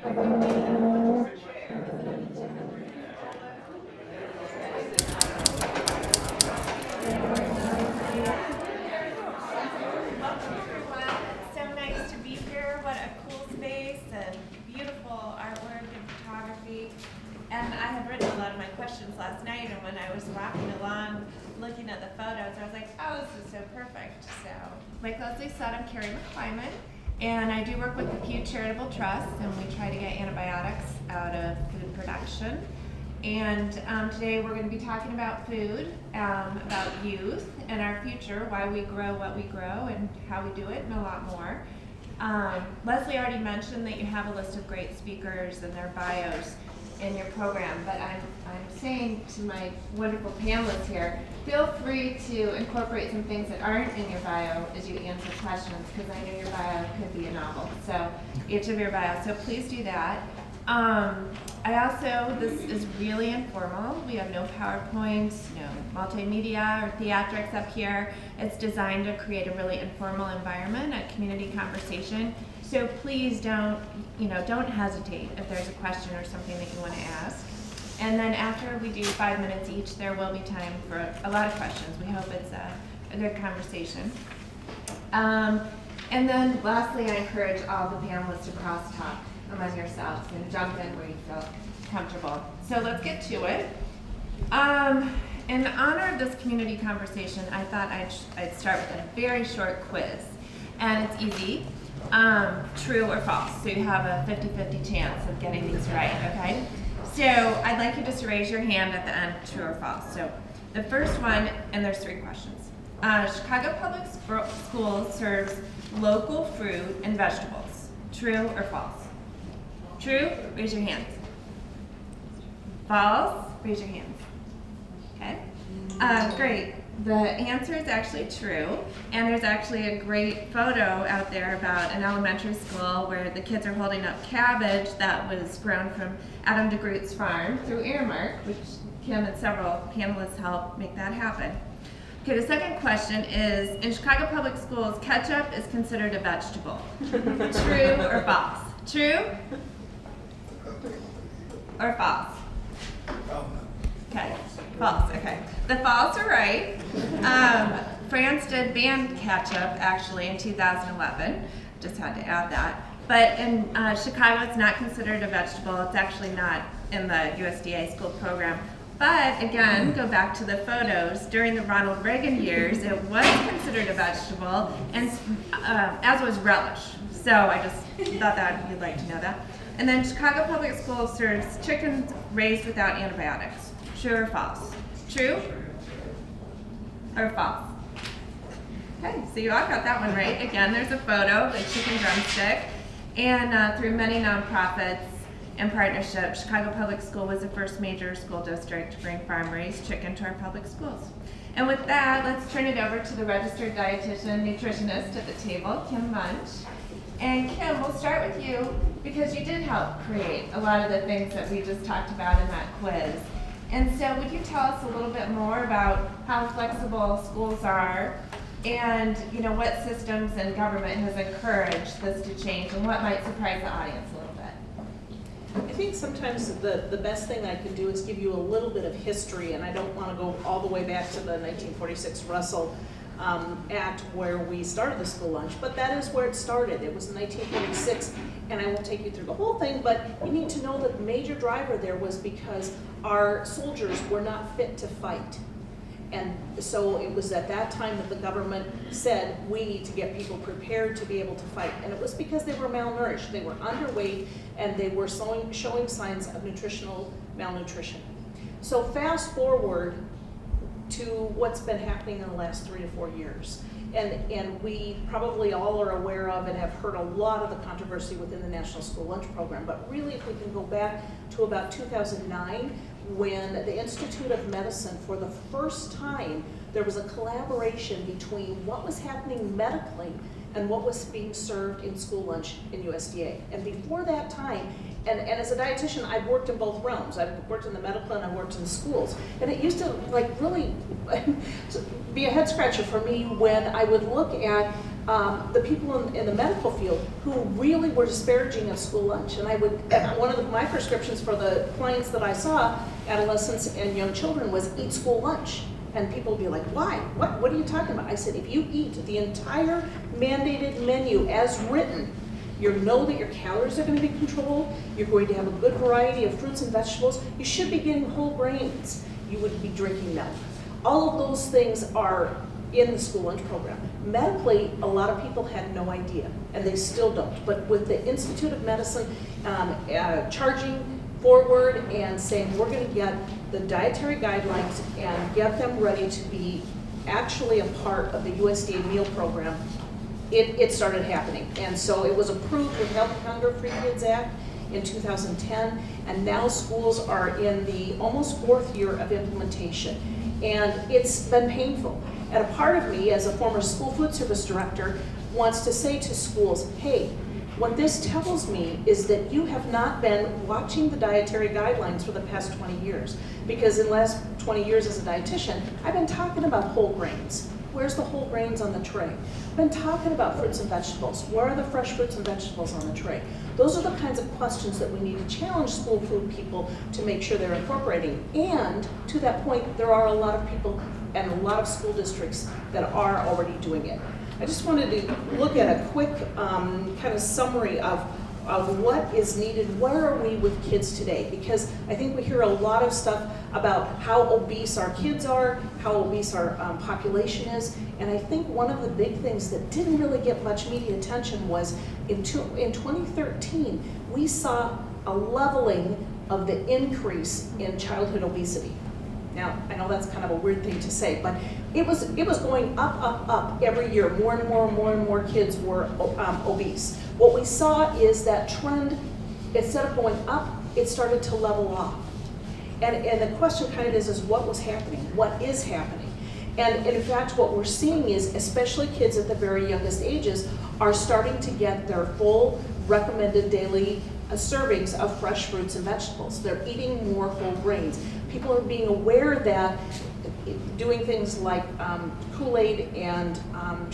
And I had written a lot of my questions last night, and when I was walking along looking at the photos, I was like, oh, this is so perfect. So, like Leslie said, I'm Kerri McClimen, and I do work with the Pew Charitable Trust, and we try to get antibiotics out of food production. And today we're going to be talking about food, about youth and our future, why we grow what we grow and how we do it, and a lot more. Leslie already mentioned that you have a list of great speakers and their bios in your program, but I'm saying to my wonderful panelists here, feel free to incorporate some things that aren't in your bio as you answer questions, because I know your bio could be a novel, so each of your bios, so please do that. This is really informal. We have no PowerPoints, no multimedia or theatrics up here. It's designed to create a really informal environment, a community conversation. So please don't hesitate if there's a question or something that you want to ask. And then after we do 5 minutes each, there will be time for a lot of questions. We hope it's a good conversation. And then lastly, I encourage all the panelists to crosstalk among yourselves and jump in where you feel comfortable. So let's get to it. In honor of this community conversation, I thought I'd start with a very short quiz. And it's easy. True or false. So you have a 50-50 chance of getting these right, okay? So I'd like you just to raise your hand at the end, true or false. So the first one, and there's 3 questions. Chicago Public Schools serves local fruit and vegetables. True or false? True? Raise your hands. False? Raise your hands. Okay? Great. The answer is actually true, and there's actually a great photo out there about an elementary school where the kids are holding up cabbage that was grown from Adam DeGroot's farm through Earmark, which Kymm and several panelists helped make that happen. Okay, the second question is, in Chicago Public Schools, ketchup is considered a vegetable. True or false? True? Or false? Okay, false, okay. The false are right. France did ban ketchup actually in 2011. Just had to add that. But in Chicago, it's not considered a vegetable. It's actually not in the USDA school program. But again, go back to the photos. During the Ronald Reagan years, it was considered a vegetable, and as was relish. So I just thought that you'd like to know that. And then Chicago Public Schools serves chicken raised without antibiotics. True or false? True or false? Okay, so you all got that one right. Again, there's a photo of a chicken drumstick. And through many nonprofits and partnerships, Chicago Public School was the first major school district to bring farm-raised chicken to our public schools. And with that, let's turn it over to the registered dietitian nutritionist at the table, Kymm Mutch. And Kymm, we'll start with you because you did help create a lot of the things that we just talked about in that quiz. And so would you tell us a little bit more about how flexible schools are and what systems and government has encouraged this to change and what might surprise the audience a little bit? I think sometimes the best thing I can do is give you a little bit of history, and I don't want to go all the way back to the 1946 Russell Act where we started the school lunch, but that is where it started. It was in 1946, and I won't take you through the whole thing, but you need to know that the major driver there was because our soldiers were not fit to fight. And so it was at that time that the government said, we need to get people prepared to be able to fight. And it was because they were malnourished, they were underweight, and they were showing signs of nutritional malnutrition. So fast forward to what's been happening in the last 3 to 4 years. And we probably all are aware of and have heard a lot of the controversy within the National School Lunch Program. But really, if we can go back to about 2009, when the Institute of Medicine, for the first time, there was a collaboration between what was happening medically and what was being served in school lunch in USDA. And before that time, and as a dietitian, I've worked in both realms. I've worked in the medical and I've worked in schools. And it used to really be a head scratcher for me when I would look at the people in the medical field who really were disparaging of school lunch. And one of my prescriptions for the clients that I saw, adolescents and young children, was eat school lunch. And people would be like, why? What are you talking about? I said, if you eat the entire mandated menu as written, you know that your calories are going to be controlled, you're going to have a good variety of fruits and vegetables, you should be getting whole grains, you would be drinking milk. All of those things are in the school lunch program. Medically, a lot of people had no idea, and they still don't. But with the Institute of Medicine charging forward and saying we're going to get the dietary guidelines and get them ready to be actually a part of the USDA meal program, it started happening. And so it was approved with Healthy Hunger Free Kids Act in 2010, and now schools are in the almost 4th year of implementation. And it's been painful. And a part of me, as a former school food service director, wants to say to schools, hey, what this tells me is that you have not been watching the dietary guidelines for the past 20 years. Because in the last 20 years as a dietitian, I've been talking about whole grains. Where's the whole grains on the tray? I've been talking about fruits and vegetables. Where are the fresh fruits and vegetables on the tray? Those are the kinds of questions that we need to challenge school food people to make sure they're incorporating. And to that point, there are a lot of people and a lot of school districts that are already doing it. I just wanted to look at a quick kind of summary of what is needed. Where are we with kids today? Because I think we hear a lot of stuff about how obese our kids are, how obese our population is, and I think one of the big things that didn't really get much media attention was in 2013, we saw a leveling of the increase in childhood obesity. Now, I know that's kind of a weird thing to say, but it was going up every year. More and more kids were obese. What we saw is that trend, instead of going up, it started to level off. And the question kind of is what was happening? What is happening? And in fact, what we're seeing is, especially kids at the very youngest ages, are starting to get their full recommended daily servings of fresh fruits and vegetables. They're eating more whole grains. People are being aware that doing things like Kool-Aid and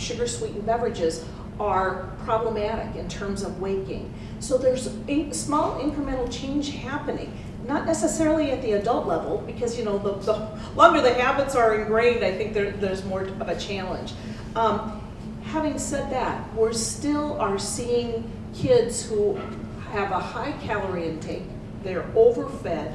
sugar-sweetened beverages are problematic in terms of weight gain. So there's small incremental change happening, not necessarily at the adult level, because the longer the habits are ingrained, I think there's more of a challenge. Having said that, we're still are seeing kids who have a high calorie intake, they're overfed,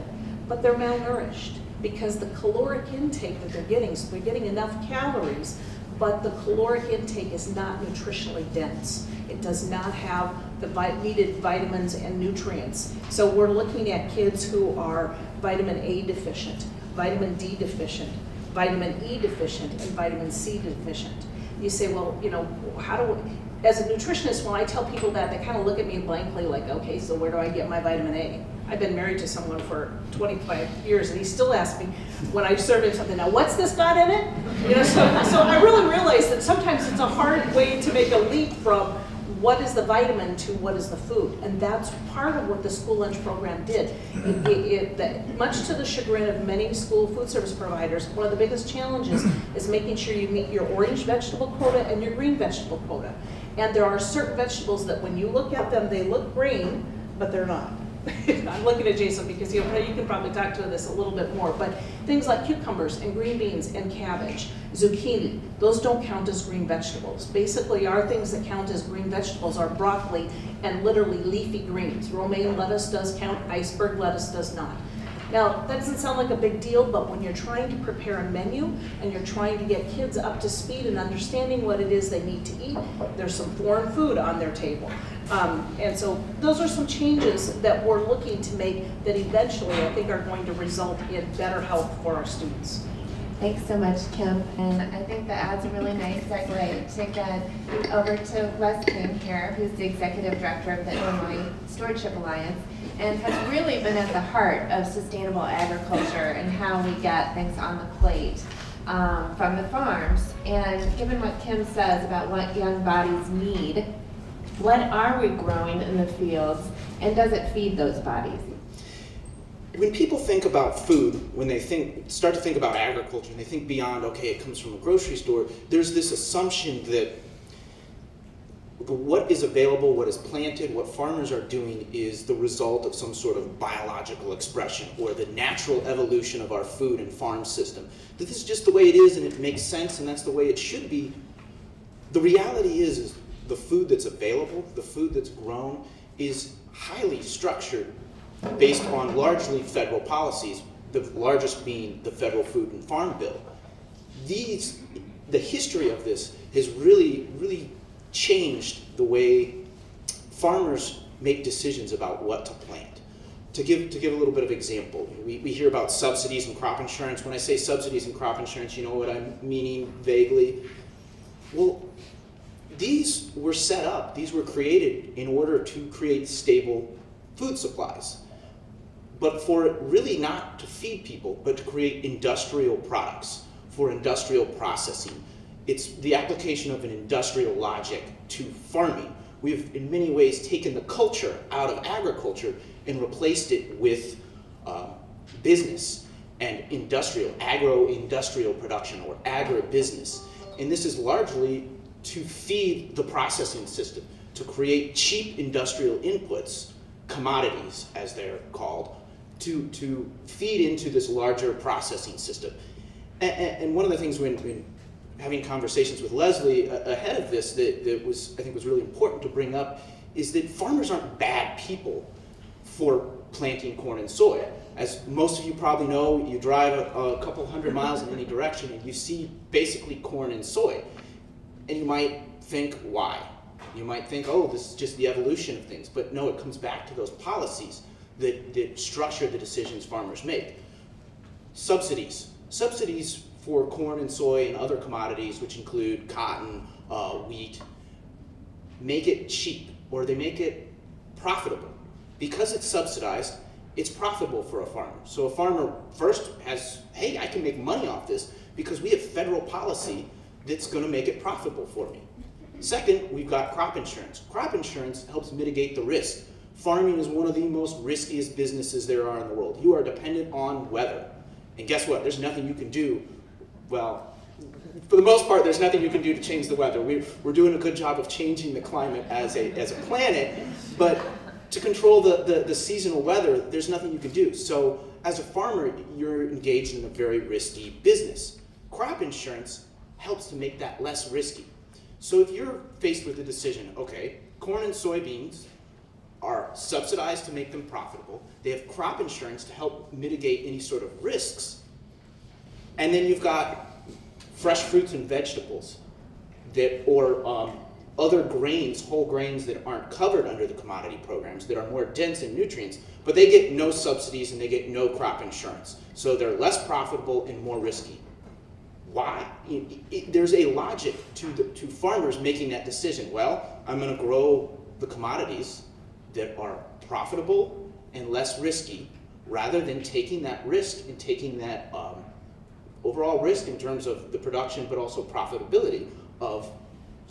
but they're malnourished because the caloric intake that they're getting, so they're getting enough calories, but the caloric intake is not nutritionally dense. It does not have the needed vitamins and nutrients. So we're looking at kids who are vitamin A deficient, vitamin D deficient, vitamin E deficient, and vitamin C deficient. You say, well, how do we, as a nutritionist, when I tell people that, they kind of look at me blankly like, okay, so where do I get my vitamin A? I've been married to someone for 25 years, and he still asks me when I serve him something, now what's this got in it? So I really realize that sometimes it's a hard way to make a leap from what is the vitamin to what is the food, and that's part of what the school lunch program did. Much to the chagrin of many school food service providers, one of the biggest challenges is making sure you meet your orange vegetable quota and your green vegetable quota. And there are certain vegetables that when you look at them, they look green, but they're not. I'm looking at Jason because you can probably talk to this a little bit more, but things like cucumbers and green beans and cabbage, zucchini, those don't count as green vegetables. Basically, our things that count as green vegetables are broccoli and literally leafy greens. Romaine lettuce does count, iceberg lettuce does not. Now, that doesn't sound like a big deal, but when you're trying to prepare a menu and you're trying to get kids up to speed and understanding what it is they need to eat, there's some foreign food on their table. And so those are some changes that we're looking to make that eventually I think are going to result in better health for our students. Thanks so much, Kymm. And I think that adds a really nice segue to get over to Rivkin here, who's the Executive Director of the Illinois Stewardship Alliance, and has really been at the heart of sustainable agriculture and how we get things on the plate from the farms. And given what Kymm says about what young bodies need, what are we growing in the fields, and does it feed those bodies? When people think about food, when they start to think about agriculture, and they think beyond, okay, it comes from a grocery store, there's this assumption that what is available, what is planted, what farmers are doing is the result of some sort of biological expression or the natural evolution of our food and farm system. That this is just the way it is and it makes sense and that's the way it should be. The reality is the food that's available, the food that's grown, is highly structured based on largely federal policies, the largest being the Federal Food and Farm Bill. The history of this has really changed the way farmers make decisions about what to plant. To give a little bit of example, we hear about subsidies and crop insurance. When I say subsidies and crop insurance, you know what I'm meaning vaguely. Well, these were set up, these were created in order to create stable food supplies. But for it really not to feed people, but to create industrial products for industrial processing. It's the application of an industrial logic to farming. We've in many ways taken the culture out of agriculture and replaced it with business and agro-industrial production or agribusiness. And this is largely to feed the processing system, to create cheap industrial inputs, commodities as they're called, to feed into this larger processing system. And one of the things when having conversations with Leslie ahead of this that was, I think was really important to bring up is that farmers aren't bad people for planting corn and soy. As most of you probably know, you drive a couple hundred miles in any direction and you see basically corn and soy. And you might think, why? You might think, oh, this is just the evolution of things. But no, it comes back to those policies that structure the decisions farmers make. Subsidies. Subsidies for corn and soy and other commodities, which include cotton, wheat, make it cheap, or they make it profitable. Because it's subsidized, it's profitable for a farmer. So a farmer first has, hey, I can make money off this because we have federal policy that's going to make it profitable for me. Second, we've got crop insurance. Crop insurance helps mitigate the risk. Farming is one of the most riskiest businesses there are in the world. You are dependent on weather. And guess what? There's nothing you can do. Well, for the most part, there's nothing you can do to change the weather. We're doing a good job of changing the climate as a planet, but to control the seasonal weather, there's nothing you can do. So as a farmer, you're engaged in a very risky business. Crop insurance helps to make that less risky. So if you're faced with a decision, okay, corn and soybeans are subsidized to make them profitable, they have crop insurance to help mitigate any sort of risks, and then you've got fresh fruits and vegetables or other grains, whole grains that aren't covered under the commodity programs that are more dense in nutrients, but they get no subsidies and they get no crop insurance. So they're less profitable and more risky. Why? There's a logic to farmers making that decision. Well, I'm going to grow the commodities that are profitable and less risky, rather than taking that risk and taking that overall risk in terms of the production, but also profitability of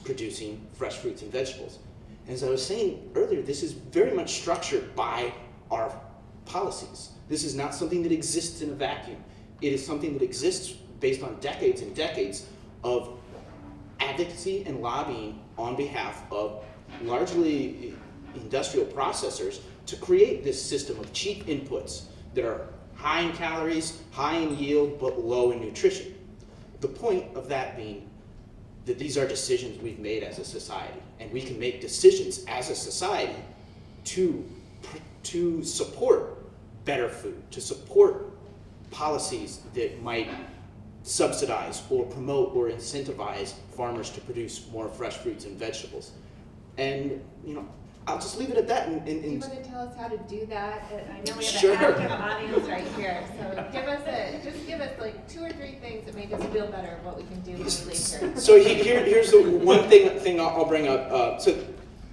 producing fresh fruits and vegetables. And as I was saying earlier, this is very much structured by our policies. This is not something that exists in a vacuum. It is something that exists based on decades and decades of advocacy and lobbying on behalf of largely industrial processors to create this system of cheap inputs that are high in calories, high in yield, but low in nutrition. The point of that being that these are decisions we've made as a society, and we can make decisions as a society to support better food, to support policies that might subsidize or promote or incentivize farmers to produce more fresh fruits and vegetables. And I'll just leave it at that. Do you want to tell us how to do that? I know we have Sure. an active audience right here, so give us like 2 or 3 things that make us feel better of what we can do when we leave here. So here's the one thing I'll bring up.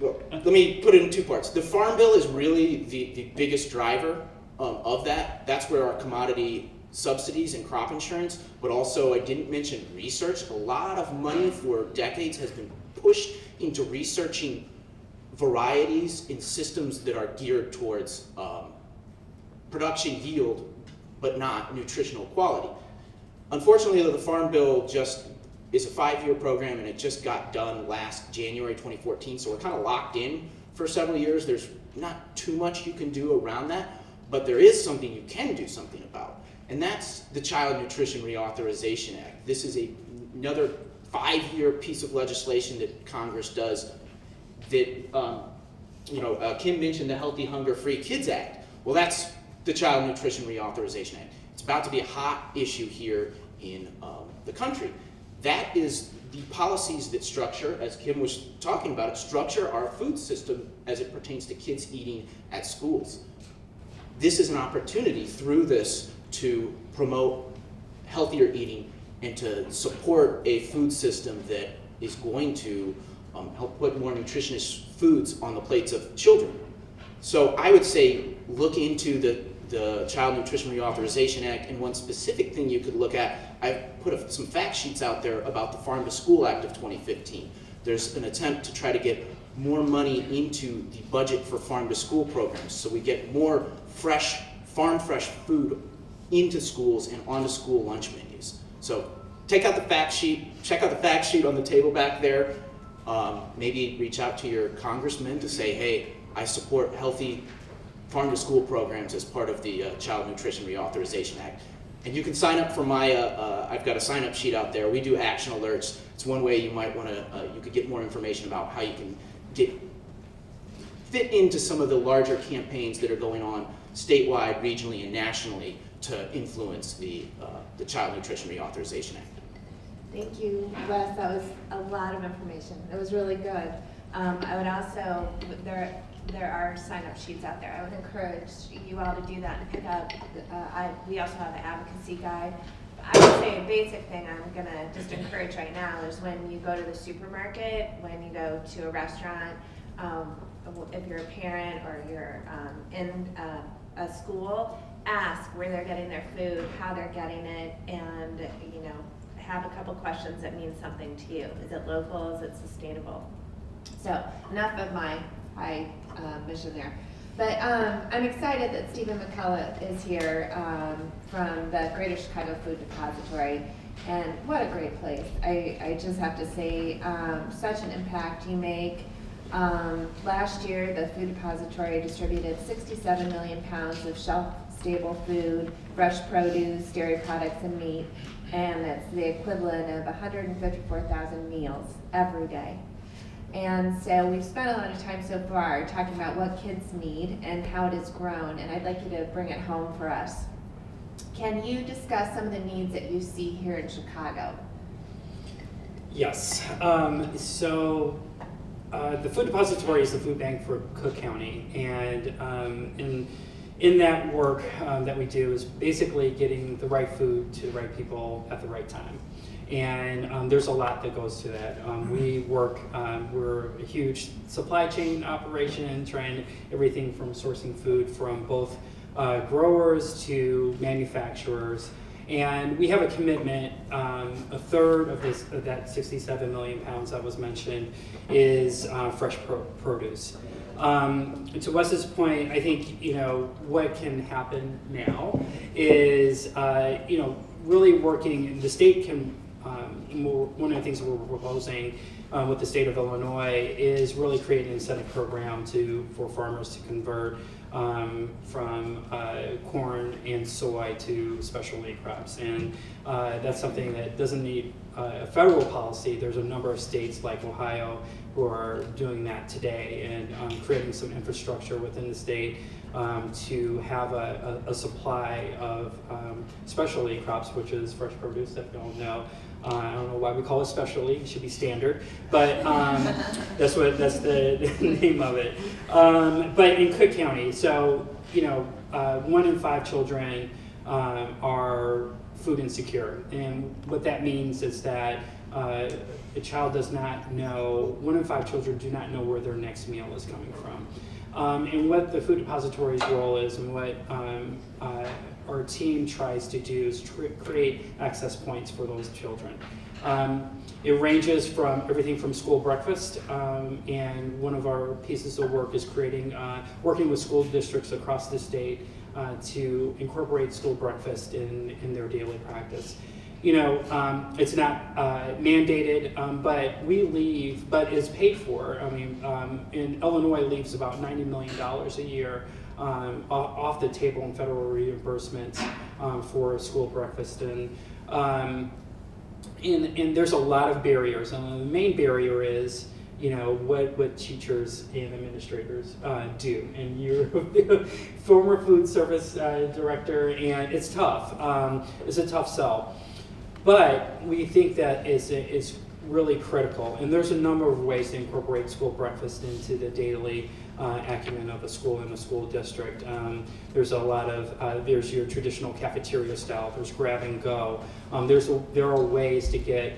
Let me put it in 2 parts. The Farm Bill is really the biggest driver of that. That's where our commodity subsidies and crop insurance, but also I didn't mention research. A lot of money for decades has been pushed into researching varieties in systems that are geared towards production yield, but not nutritional quality. Unfortunately, the Farm Bill just is a 5-year program, and it just got done last January 2014, so we're kind of locked in for several years. There's not too much you can do around that, but there is something you can do something about, and that's the Child Nutrition Reauthorization Act. This is another 5-year piece of legislation that Congress does that, Kymm mentioned the Healthy Hunger Free Kids Act. Well, that's the Child Nutrition Reauthorization Act. It's about to be a hot issue here in the country. That is the policies that structure, as Kymm was talking about, structure our food system as it pertains to kids eating at schools. This is an opportunity through this to promote healthier eating and to support a food system that is going to help put more nutritious foods on the plates of children. So I would say look into the Child Nutrition Reauthorization Act, and one specific thing you could look at, I've put some fact sheets out there about the Farm to School Act of 2015. There's an attempt to try to get more money into the budget for farm to school programs, so we get more fresh, farm fresh food into schools and onto school lunch menus. So take out the fact sheet, check out the fact sheet on the table back there. Maybe reach out to your congressman to say, hey, I support healthy farm to school programs as part of the Child Nutrition Reauthorization Act. And you can sign up for my, I've got a sign up sheet out there. We do action alerts. It's one way you might want to, you could get more information about how you can fit into some of the larger campaigns that are going on statewide, regionally, and nationally to influence the Child Nutrition Reauthorization Act. Thank you, Wes. That was a lot of information. It was really good. I would also, there are sign-up sheets out there. I would encourage you all to do that and pick up. We also have an advocacy guide. I would say a basic thing I'm gonna just encourage right now is when you go to the supermarket, when you go to a restaurant, if you're a parent or you're in a school, ask where they're getting their food, how they're getting it, and have a couple questions that mean something to you. Is it local? Is it sustainable? So enough of my mission there. But I'm excited that Stephen McCullough is here from the Greater Chicago Food Depository. And what a great place. I just have to say, such an impact you make. Last year, the Food Depository distributed 67 million pounds of shelf-stable food, fresh produce, dairy products, and meat. And that's the equivalent of 154,000 meals every day. And so we've spent a lot of time so far talking about what kids need and how it has grown, and I'd like you to bring it home for us. Can you discuss some of the needs that you see here in Chicago? Yes. The Food Depository is the food bank for Cook County, and in that work that we do is basically getting the right food to the right people at the right time. And there's a lot that goes to that. We work, we're a huge supply chain operation, trying everything from sourcing food from both growers to manufacturers. And we have a commitment, a third of that 67 million pounds that was mentioned is fresh produce. To Wes's point, I think, what can happen now is, really working, the state can, one of the things that we're proposing with the state of Illinois is really create an incentive program for farmers to convert from corn and soy to specialty crops. And that's something that doesn't need a federal policy. There's a number of states like Ohio who are doing that today and creating some infrastructure within the state to have a supply of specialty crops, which is fresh produce, if you don't know. I don't know why we call it specialty, it should be standard, but that's the name of it. But in Cook County, so 1 in 5 children are food insecure, and what that means is that a child does not know, 1 in 5 children do not know where their next meal is coming from. And what the Food Depository's role is, and what our team tries to do is create access points for those children. It ranges from everything from school breakfast, and one of our pieces of work is working with school districts across the state to incorporate school breakfast in their daily practice. It's not mandated, but we leave, but it's paid for. I mean, in Illinois leaves about $90 million a year off the table in federal reimbursements for school breakfast. And there's a lot of barriers. And the main barrier is, what teachers and administrators do. And you're a former food service director, and it's tough. It's a tough sell. But we think that it's really critical. And there's a number of ways to incorporate school breakfast into the daily acumen of the school and the school district. There's a lot of, there's your traditional cafeteria style, there's grab and go. There are ways to get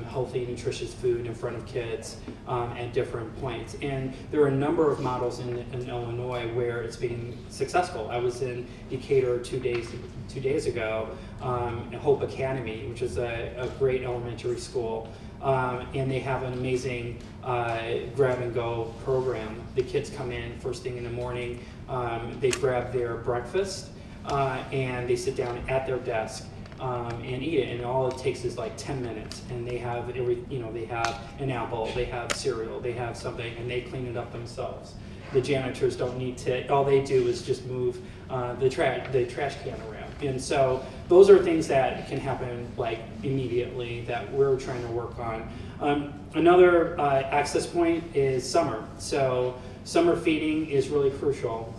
healthy, nutritious food in front of kids at different points. And there are a number of models in Illinois where it's been successful. I was in Decatur 2 days ago at Hope Academy, which is a great elementary school. And they have an amazing grab and go program. The kids come in first thing in the morning, they grab their breakfast, and they sit down at their desk and eat it, and all it takes is like 10 minutes, and they have they have an apple, they have cereal, they have something, and they clean it up themselves. The janitors don't need to, all they do is just move the trash can around. And so those are things that can happen like immediately that we're trying to work on. Another access point is summer. So summer feeding is really crucial.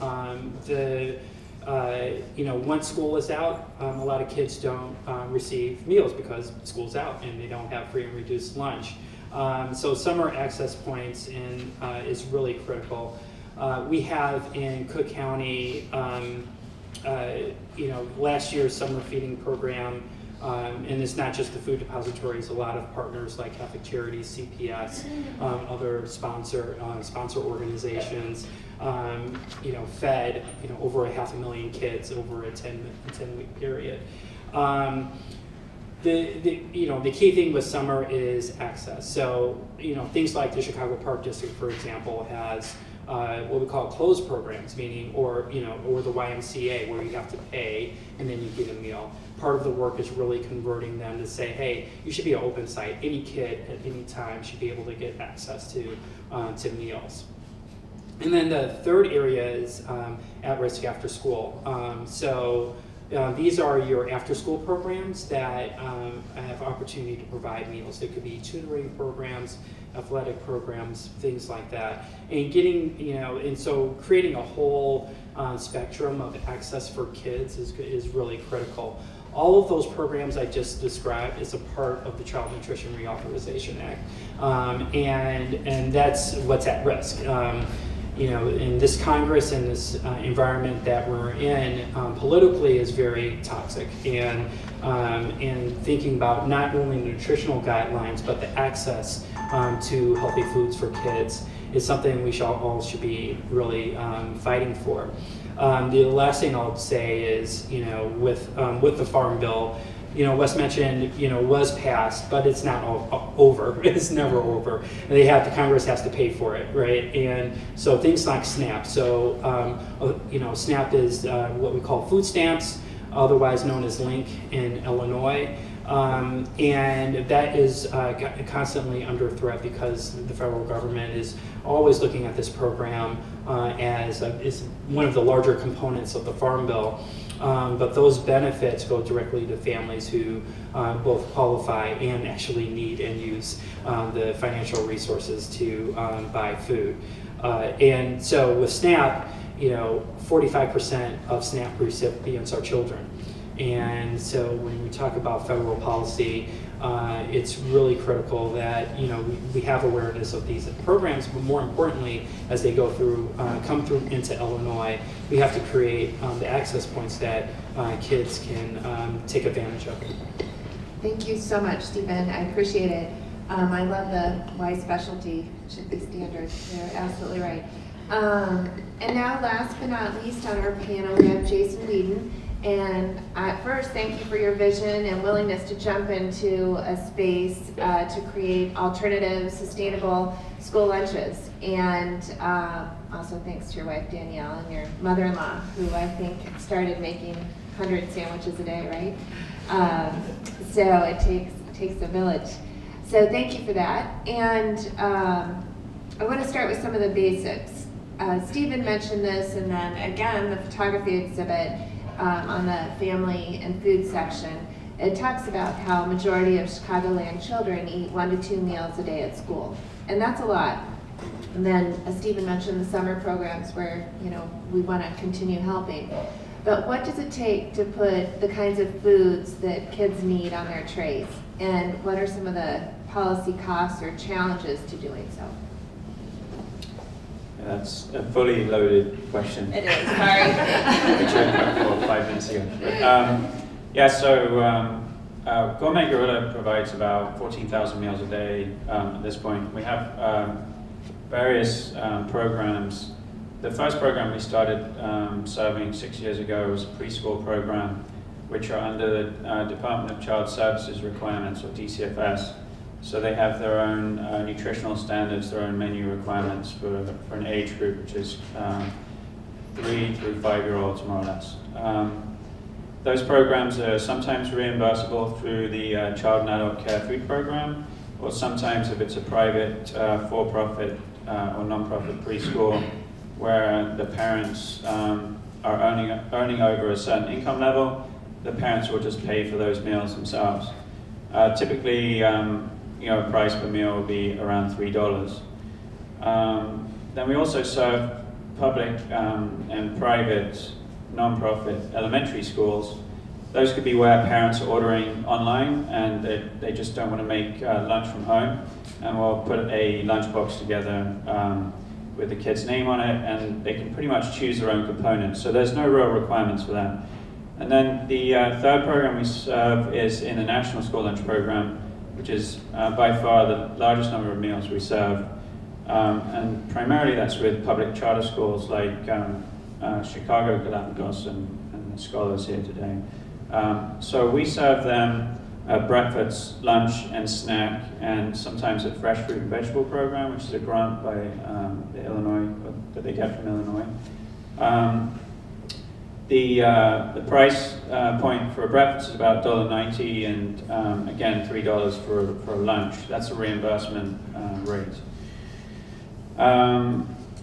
Once school is out, a lot of kids don't receive meals because school's out and they don't have free and reduced lunch. So summer access points is really critical. We have in Cook County, last year's summer feeding program, and it's not just the food depositories, a lot of partners like Catholic Charities, CPS, other sponsor organizations, fed over 500,000 kids over a 10-week period. The key thing with summer is access. So things like the Chicago Park District, for example, has what we call closed programs, meaning or the YMCA, where you have to pay and then you get a meal. Part of the work is really converting them to say, hey, you should be an open site. Any kid at any time should be able to get access to meals. And then the third area is at-risk after school. These are your after-school programs that have opportunity to provide meals. There could be tutoring programs, athletic programs, things like that. And creating a whole spectrum of access for kids is really critical. All of those programs I just described is a part of the Child Nutrition Reauthorization Act, and that's what's at risk. In this Congress and this environment that we're in, politically is very toxic, and thinking about not only nutritional guidelines but the access to healthy foods for kids is something we all should be really fighting for. The last thing I'll say is, with the Farm Bill, Wes mentioned, was passed, but it's not over. It's never over. Congress has to pay for it, right? And so things like SNAP. So, SNAP is what we call food stamps, otherwise known as LINK in Illinois. And that is constantly under threat because the federal government is always looking at this program as one of the larger components of the Farm Bill. But those benefits go directly to families who both qualify and actually need and use the financial resources to buy food. And so with SNAP, 45% of SNAP recipients are children. And so when we talk about federal policy, it's really critical that we have awareness of these programs, but more importantly, as they come through into Illinois, we have to create the access points that kids can take advantage of. Thank you so much, Stephen. I appreciate it. I love the why specialty should be standard. You're absolutely right. And now, last but not least on our panel, we have Jason Weedon. And first, thank you for your vision and willingness to jump into a space to create alternative, sustainable school lunches. And also thanks to your wife, Danielle, and your mother-in-law, who I think started making 100 sandwiches a day, right? So it takes a village. So thank you for that. And I want to start with some of the basics. Stephen mentioned this, and then again, the photography exhibit on the family and food section. It talks about how majority of Chicagoland children eat 1 to 2 meals a day at school, and that's a lot. And then, as Stephen mentioned, the summer programs where we want to continue helping. But what does it take to put the kinds of foods that kids need on their trays? And what are some of the policy costs or challenges to doing so? That's a fully loaded question. It is, sorry. Which I prepped for 5 minutes ago. But, Gourmet Gorilla provides about 14,000 meals a day at this point. We have various programs. The first program we started serving 6 years ago was a preschool program, which are under the Department of Child Services requirements, or DCFS. So they have their own nutritional standards, their own menu requirements for an age group, which is 3 through 5-year-olds, more or less. Those programs are sometimes reimbursable through the Child and Adult Care Food Program, or sometimes if it's a private, for-profit or non-profit preschool, where the parents are earning over a certain income level, the parents will just pay for those meals themselves. Typically, a price per meal will be around $3. Then we also serve public and private non-profit elementary schools. Those could be where parents are ordering online and they just don't want to make lunch from home, and we'll put a lunchbox together with the kid's name on it, and they can pretty much choose their own components. So there's no real requirements for that. And then the third program we serve is in the National School Lunch Program, which is by far the largest number of meals we serve. And primarily that's with public charter schools like Chicago, Galapagos, and the scholars here today. So we serve them breakfast, lunch, and snack, and sometimes a fresh fruit and vegetable program, which is a grant by that they get from Illinois. The price point for a breakfast is about $1.90, and again $3 for a lunch. That's a reimbursement rate.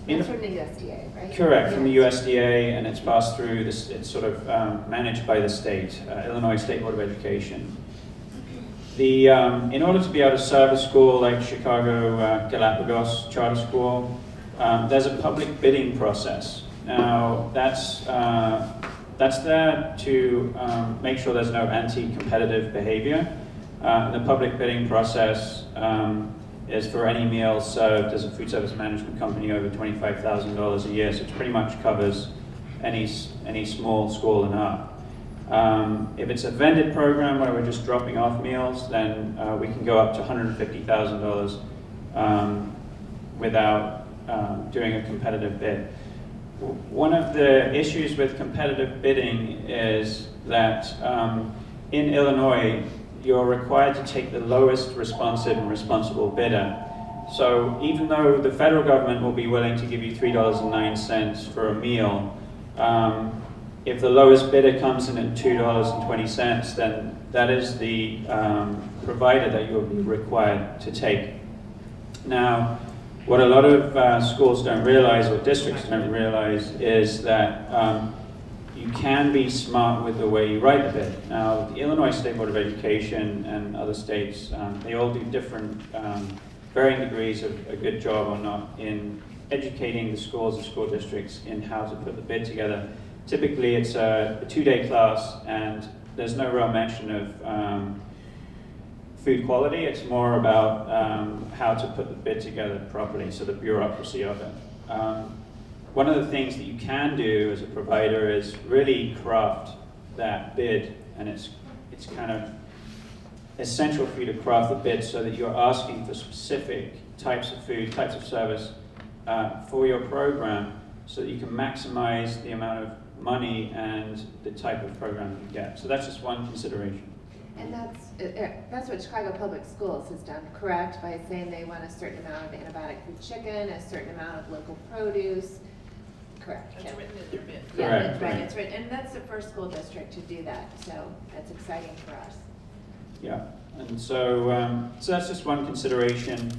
It's from the USDA, right? Correct, from the USDA, and it's passed through this. It's sort of managed by the state, Illinois State Board of Education. In order to be able to serve a school like Chicago Galapagos Charter School, there's a public bidding process. Now that's there to make sure there's no anti-competitive behavior. The public bidding process is for any meal served as a food service management company over $25,000 a year, so it pretty much covers any small school and up. If it's a vended program where we're just dropping off meals, then we can go up to $150,000 without doing a competitive bid. One of the issues with competitive bidding is that in Illinois, you're required to take the lowest responsive and responsible bidder. So even though the federal government will be willing to give you $3.09 for a meal, if the lowest bidder comes in at $2.20, then that is the provider that you'll be required to take. Now, what a lot of schools don't realize, or districts don't realize, is that you can be smart with the way you write the bid. Now, the Illinois State Board of Education and other states, they all do different, varying degrees of a good job or not in educating the schools and school districts in how to put the bid together. Typically, it's a 2-day class, and there's no real mention of food quality. It's more about how to put the bid together properly, so the bureaucracy of it. One of the things that you can do as a provider is really craft that bid, and it's kind of essential for you to craft the bid so that you're asking for specific types of food, types of service for your program, so that you can maximize the amount of money and the type of program you get. So that's just one consideration. And that's what Chicago Public Schools has done, correct? By saying they want a certain amount of antibiotic-free chicken, a certain amount of local produce. Correct. That's Kim? written in their bid. Yeah, Correct, that's right, right. it's right, and that's the first school district to do that, so that's exciting for us. Yeah, and so, so that's just one consideration.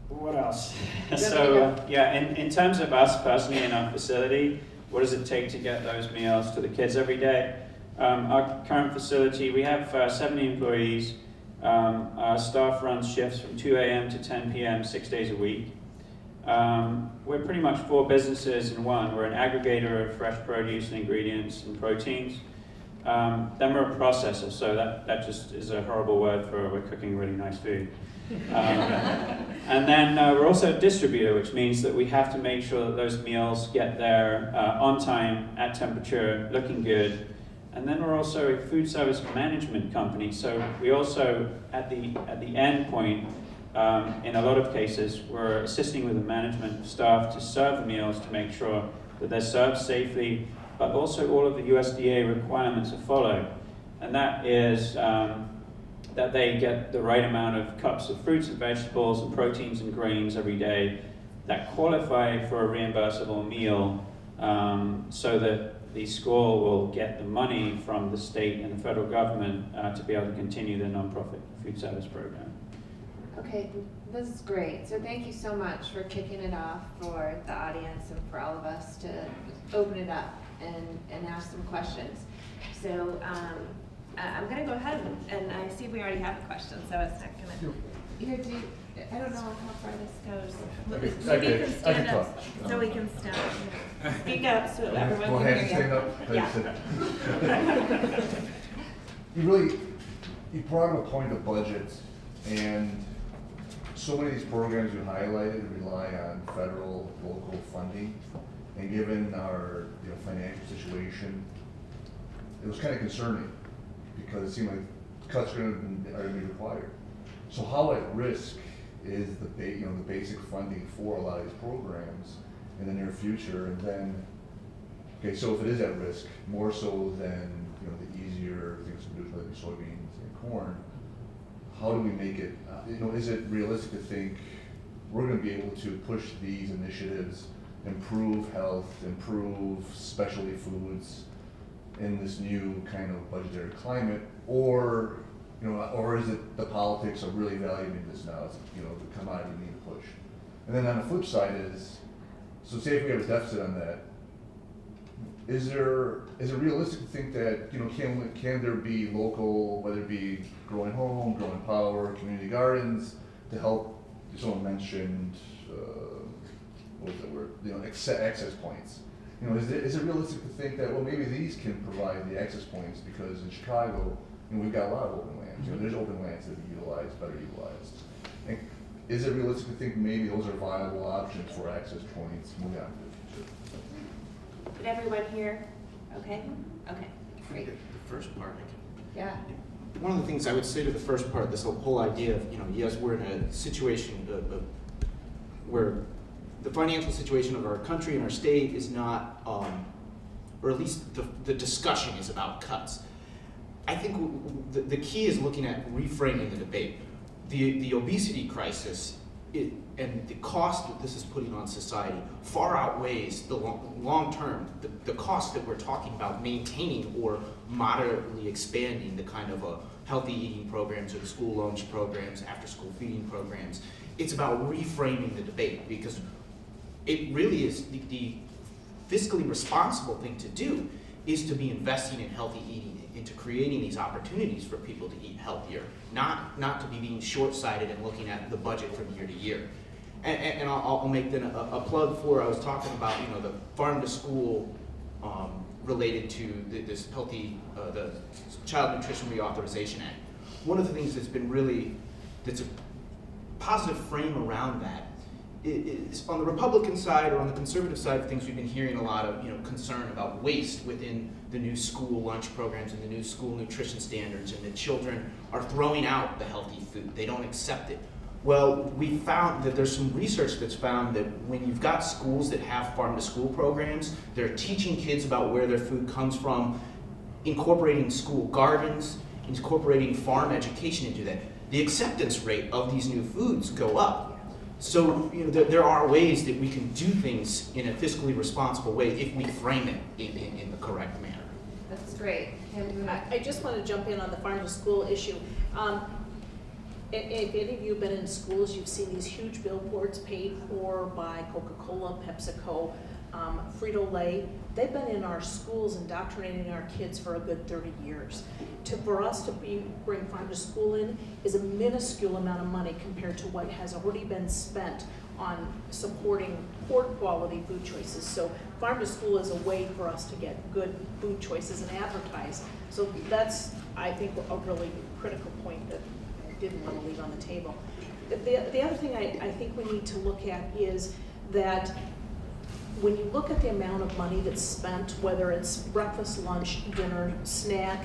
What else? So, yeah, in terms of us personally in our facility, what does it take to get those meals to the kids every day? Our current facility, we have 70 employees. Our staff runs shifts from 2 a.m. to 10 p.m. 6 days a week. We're pretty much 4 businesses in one. We're an aggregator of fresh produce and ingredients and proteins. Then we're a processor, so that just is a horrible word for we're cooking really nice food. And then we're also a distributor, which means that we have to make sure that those meals get there on time, at temperature, looking good. And then we're also a food service management company, so we also, at the end point, in a lot of cases, we're assisting with the management staff to serve the meals to make sure that they're served safely, but also all of the USDA requirements are followed. And that is that they get the right amount of cups of fruits and vegetables and proteins and grains every day that qualify for a reimbursable meal, so that the school will get the money from the state and the federal government to be able to continue their nonprofit food service program. Okay, this is great. So thank you so much for kicking it off for the audience and for all of us to open it up and ask some questions. So I'm going to go ahead and I see we already have a question, so it's not going to. Here, I don't know how far this goes. Maybe you can stand up so we can stand. Speak up so everyone can hear you. Stand up? Yeah. You brought up a point of budget, and so many of these programs you highlighted rely on federal, local funding, and given our financial situation, it was kind of concerning because it seemed like cuts are going to be required. So how at risk is the basic funding for a lot of these programs in the near future? And then, okay, so if it is at risk, more so than the easier things to produce, like soybeans and corn, how do we make it? Is it realistic to think we're going to be able to push these initiatives, improve health, improve specialty foods in this new kind of budgetary climate, or is it the politics of really valuing this now? It's the commodity we need to push. And then on the flip side is, so say if we have a deficit on that, is it realistic to think that can there be local, whether it be growing home, growing power, community gardens to help? Someone mentioned what was that word? Access points. Is it realistic to think that maybe these can provide the access points, because in Chicago we've got a lot of open lands. There's open lands that be better utilized. And is it realistic to think maybe those are viable options for access points moving on to the future? Did everyone hear? Okay? Okay, great. The first part, Yeah. one of the things I would say to the first part, this whole idea of, yes, we're in a situation where the financial situation of our country and our state is not, or at least the discussion is about cuts. I think the key is looking at reframing the debate. The obesity crisis and the cost that this is putting on society far outweighs the long term, the cost that we're talking about maintaining or moderately expanding the kind of healthy eating programs or the school lunch programs, after school feeding programs. It's about reframing the debate, because it really is the fiscally responsible thing to do is to be investing in healthy eating, into creating these opportunities for people to eat healthier, not to be being short-sighted and looking at the budget from year to year. And I'll make then a plug for, I was talking about, the farm to school related to this healthy, the Child Nutrition Reauthorization Act. One of the things that's a positive frame around that is on the Republican side or on the conservative side of things. We've been hearing a lot of concern about waste within the new school lunch programs and the new school nutrition standards, and that children are throwing out the healthy food. They don't accept it. Well, we found that there's some research that's found that when you've got schools that have farm to school programs, they're teaching kids about where their food comes from, incorporating school gardens, incorporating farm education into that. The acceptance rate of these new foods go up. So there are ways that we can do things in a fiscally responsible way if we frame it in the correct manner. That's great. I just want to jump in on the farm to school issue. If any of you have been in schools, you've seen these huge billboards paid for by Coca-Cola, PepsiCo, Frito-Lay. They've been in our schools indoctrinating our kids for a good 30 years. For us to bring farm to school in is a minuscule amount of money compared to what has already been spent on supporting poor quality food choices. So farm to school is a way for us to get good food choices and advertise. So that's, I think, a really critical point that I didn't want to leave on the table. The other thing I think we need to look at is that when you look at the amount of money that's spent, whether it's breakfast, lunch, dinner, snack,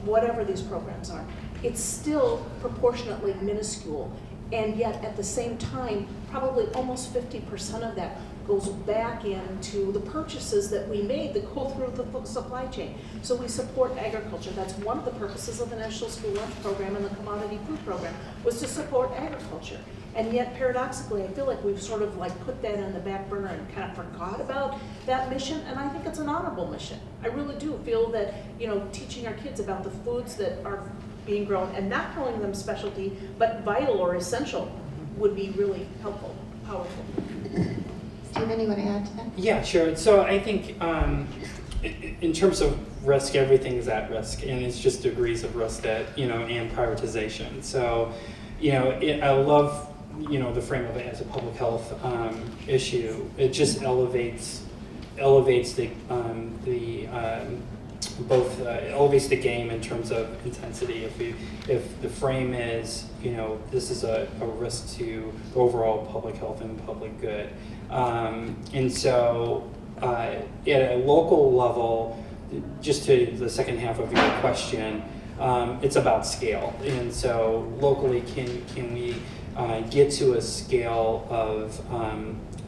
whatever these programs are, it's still proportionately minuscule. And yet at the same time, probably almost 50% of that goes back into the purchases that we made that go through the supply chain. So we support agriculture. That's one of the purposes of the National School Lunch Program and the Commodity Food Program, was to support agriculture. And yet, paradoxically, I feel like we've sort of like put that on the back burner and kind of forgot about that mission, and I think it's an honorable mission. I really do feel that, teaching our kids about the foods that are being grown, and not calling them specialty, but vital or essential, would be really helpful, powerful. Stephen, you want to add to that? Yeah, sure. So I think in terms of risk, everything is at risk, and it's just degrees of risk that, and prioritization. So, I love, the frame of it as a public health issue. It just elevates the elevates the game in terms of intensity. If the frame is, this is a risk to overall public health and public good, and so at a local level, just to the second half of your question, it's about scale. And so locally, can we get to a scale of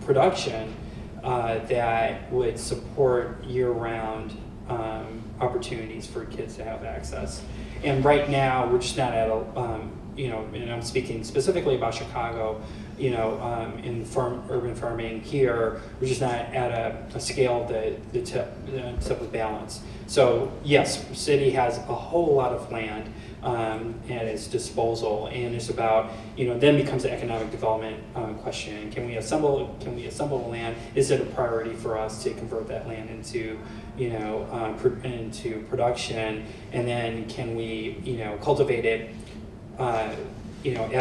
production that would support year-round opportunities for kids to have access? And right now, we're just not at a, and I'm speaking specifically about Chicago, in urban farming here, we're just not at a scale that the tip of balance. So yes, city has a whole lot of land at its disposal, and it's about, then becomes the economic development question. Can we assemble the land? Is it a priority for us to convert that land into into production? And then can we cultivate it at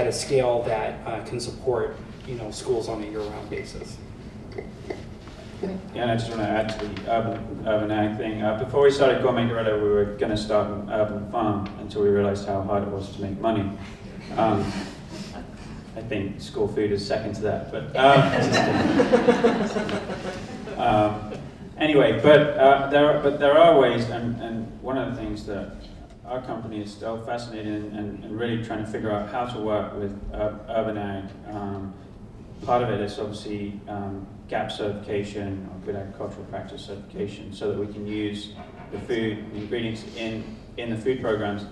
a scale that can support schools on a year-round basis? Yeah, and I just want to add to the urban ag thing. Before we started Gourmet, we were going to start an urban farm until we realized how hard it was to make money. I think school food is second to that, but anyway. There are ways, and one of the things that our company is still fascinated in and really trying to figure out how to work with urban ag. Part of it is obviously GAP certification or good agricultural practice certification, so that we can use the food ingredients in the food programs.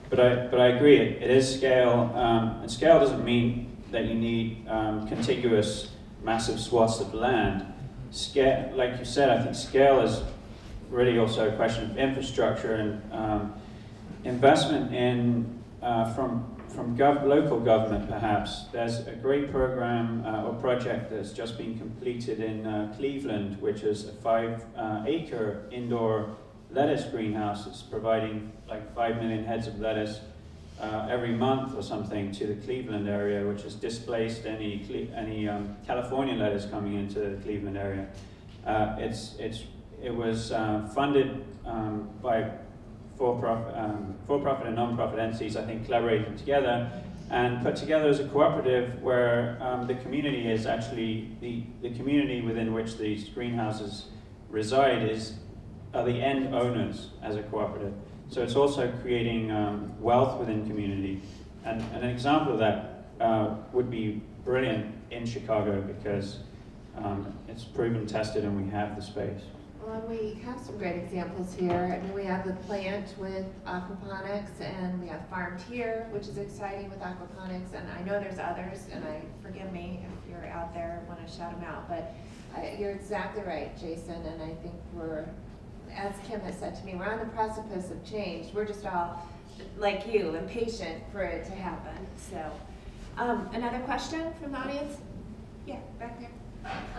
But I agree, it is scale, and scale doesn't mean that you need contiguous massive swaths of land. Scale, like you said, I think scale is really also a question of infrastructure and investment in from local government, perhaps. There's a great program or project that's just been completed in Cleveland, which is a 5-acre indoor lettuce greenhouse. It's providing like 5 million heads of lettuce every month or something to the Cleveland area, which has displaced any California lettuce coming into the Cleveland area. It was funded by for-profit and non-profit entities, I think, collaborating together and put together as a cooperative where the community is actually, the community within which these greenhouses reside are the end owners as a cooperative. So it's also creating wealth within community. And an example of that would be brilliant in Chicago because it's proven tested and we have the space. Well, we have some great examples here. I mean, we have the plant with aquaponics, and we have farmed here, which is exciting with aquaponics, and I know there's others, and forgive me if you're out there and want to shout them out, but you're exactly right, Jason, and I think we're, as Kymm has said to me, we're on the precipice of change. We're just all, like you, impatient for it to happen, so. Another question from the audience? Yeah, back there.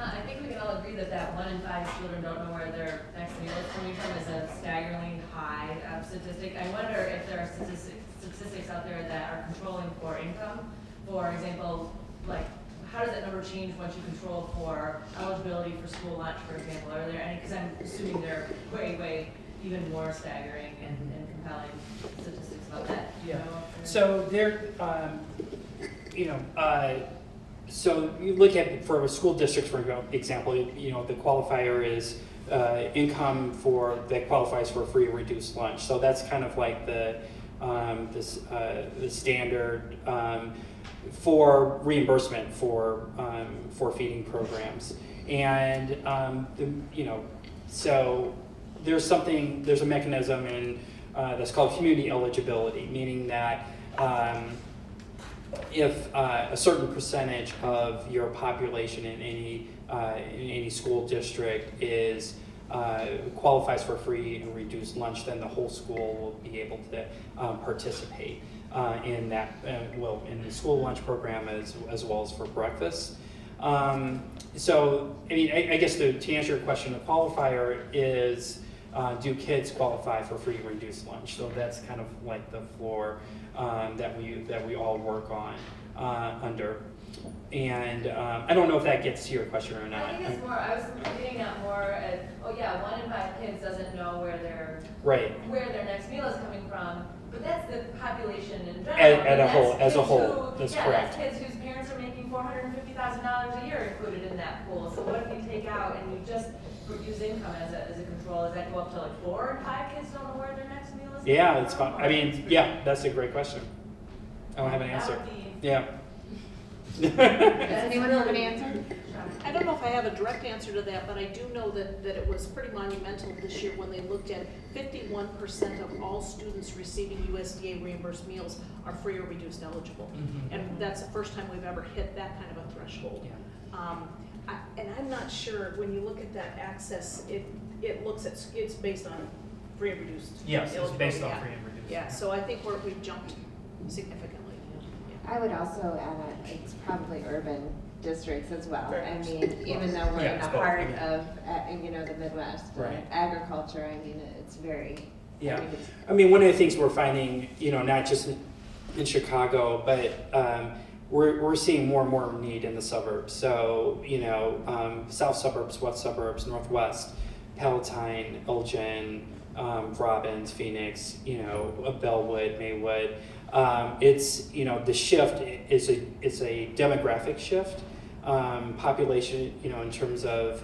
I think we can all agree that 1 in 5 children don't know where their next meal is coming from is a staggeringly high statistic. I wonder if there are statistics out there that are controlling for income. For example, like how does that number change once you control for eligibility for school lunch, for example? Are there any, because I'm assuming they're way even more staggering and compelling statistics about that. Yeah. So there, so you look at, for a school district, for example, the qualifier is income that qualifies for a free or reduced lunch. So that's kind of like the standard for reimbursement for feeding programs. And so there's a mechanism that's called community eligibility, meaning that if a certain percentage of your population in any school district qualifies for free and reduced lunch, then the whole school will be able to participate in that, in the school lunch program as well as for breakfast. So, I mean, I guess to answer your question, the qualifier is, do kids qualify for free and reduced lunch? So that's kind of like the floor that we all work on under. And I don't know if that gets to your question or not. I think it's more, I was getting at more at, 1 in 5 kids doesn't know where their next meal is coming from, but that's the population in general. As a whole, that's correct. That's kids whose parents are making $450,000 a year included in that pool. So what if you take out and you just use income as a control? Does that go up to like 4 in 5 kids don't know where their next meal is? Yeah, it's fun. I mean, yeah, that's a great question. I don't have an answer. Yeah. Does anyone have an answer? I don't know if I have a direct answer to that, but I do know that it was pretty monumental this year when they looked at 51% of all students receiving USDA reimbursed meals are free or reduced eligible. Mm-hmm. And that's the first time we've ever hit that kind of a threshold. Yeah. And I'm not sure, when you look at that access, it looks at, it's based on free and reduced. Yes, it's based on yeah. free and reduced. Yeah, so I think we've jumped significantly. I would also add that it's probably urban districts as well. Very I much. mean, even though we're in it's the both. heart of, the Midwest, Right. agriculture, I mean, it's very. Yeah, I mean, one of the things we're finding, not just in Chicago, but we're seeing more and more need in the suburbs. So, south suburbs, west suburbs, northwest, Palatine, Elgin, Robbins, Phoenix, Bellwood, Maywood. It's, the shift is a demographic shift, population, in terms of,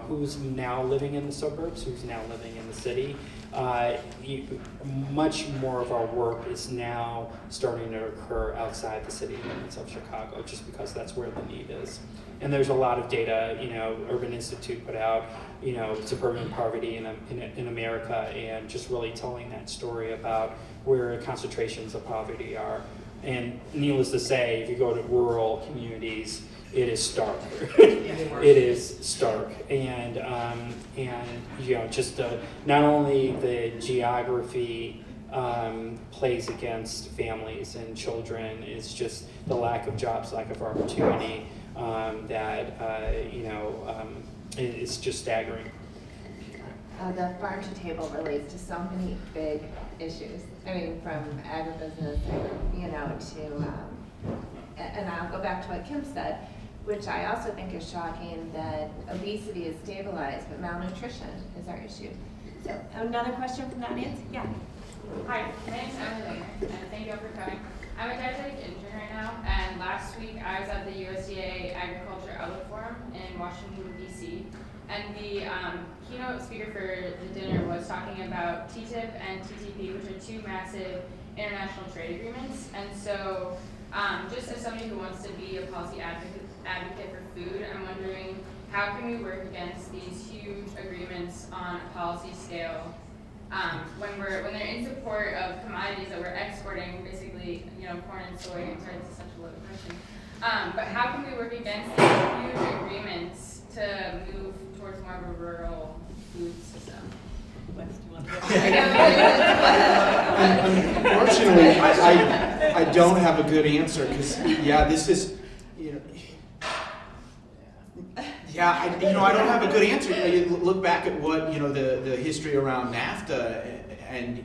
who's now living in the suburbs, who's now living in the city. Much more of our work is now starting to occur outside the city limits of Chicago, just because that's where the need is. And there's a lot of data, Urban Institute put out, suburban poverty in America, and just really telling that story about where concentrations of poverty are. And needless to say, if you go to rural communities, it is stark. It is stark, and just not only the geography plays against families and children, it's just the lack of jobs, lack of opportunity it's just staggering. The farm to table relates to so many big issues. I mean, from agribusiness, to, and I'll go back to what Kymm said, which I also think is shocking, that obesity is stabilized, but malnutrition is our issue. So, another question from the audience? Yeah. Hi, my name's Emily, and thank you all for coming. I'm a dietetic intern right now, and last week I was at the USDA Agriculture Outlook Forum in Washington, D.C., and the keynote speaker for the dinner was talking about TTIP and TTP, which are 2 massive international trade agreements. And so, just as somebody who wants to be a policy advocate for food, I'm wondering how can we work against these huge agreements on a policy scale when they're in support of commodities that we're exporting, basically, corn and soy? I'm sorry, this is such a loaded question. But how can we work against these huge agreements to move towards more of a rural food system? Unfortunately, I don't have a good answer because this is, I don't have a good answer. You look back at what the history around NAFTA, and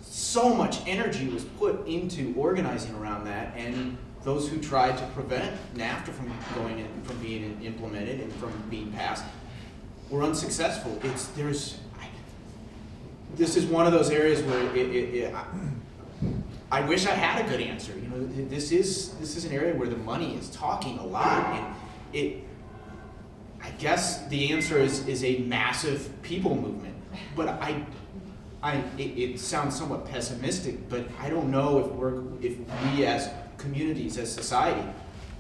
so much energy was put into organizing around that, and those who tried to prevent NAFTA from being implemented and from being passed were unsuccessful. This is one of those areas where I wish I had a good answer. This is an area where the money is talking a lot, and I guess the answer is a massive people movement. But it sounds somewhat pessimistic, but I don't know if we as communities, as society,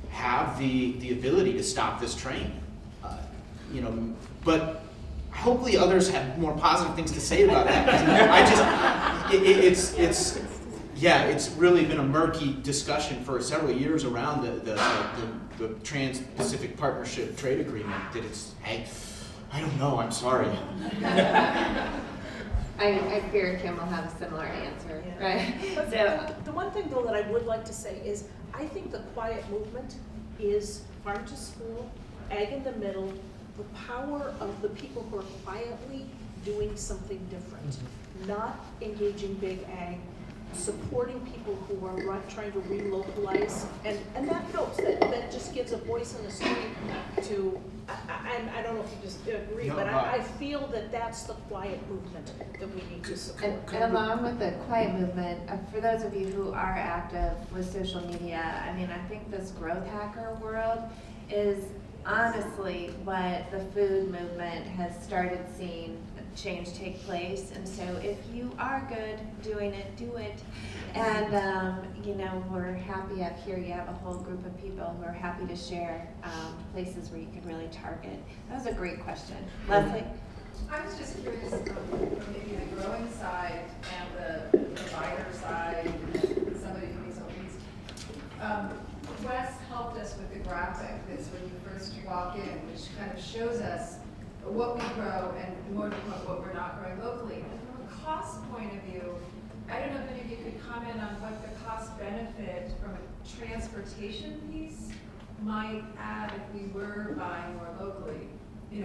have the ability to stop this train. But hopefully others have more positive things to say about that. It's really been a murky discussion for several years around the Trans-Pacific Partnership Trade Agreement. I don't know. I'm sorry. I fear Kymm will have a similar answer, right? But the one thing, though, that I would like to say is I think the quiet movement is farm to school, ag in the middle, the power of the people who are quietly doing something different, not engaging big ag, supporting people who are trying to relocalize, and that helps. That just gives a voice on the street to, I don't know if you just agree, but I feel that that's the quiet movement that we need to support. And along with the quiet movement, for those of you who are active with social media, I think this growth hacker world is honestly what the food movement has started seeing change take place. And so if you are good doing it, do it. And we're happy up here. You have a whole group of people who are happy to share places where you can really target. That was a great question. Leslie? I was just curious from maybe the growing side and the provider side, and somebody who makes openings. Wes helped us with the graphic that's when you first walk in, which kind of shows us what we grow and more than what we're not growing locally. And from a cost point of view, I don't know if any of you could comment on what the cost benefit from a transportation piece might add if we were buying more locally. We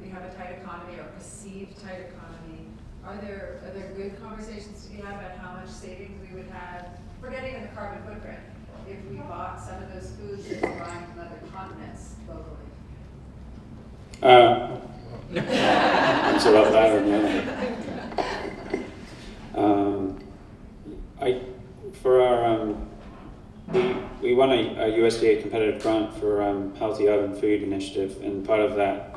have a tight economy or perceived tight economy. Are there good conversations to be had about how much savings we would have, forgetting the carbon footprint, if we bought some of those foods that we're buying from other continents locally? It's a lot better, for our we won a USDA competitive grant for Healthy Urban Food Initiative, and part of that,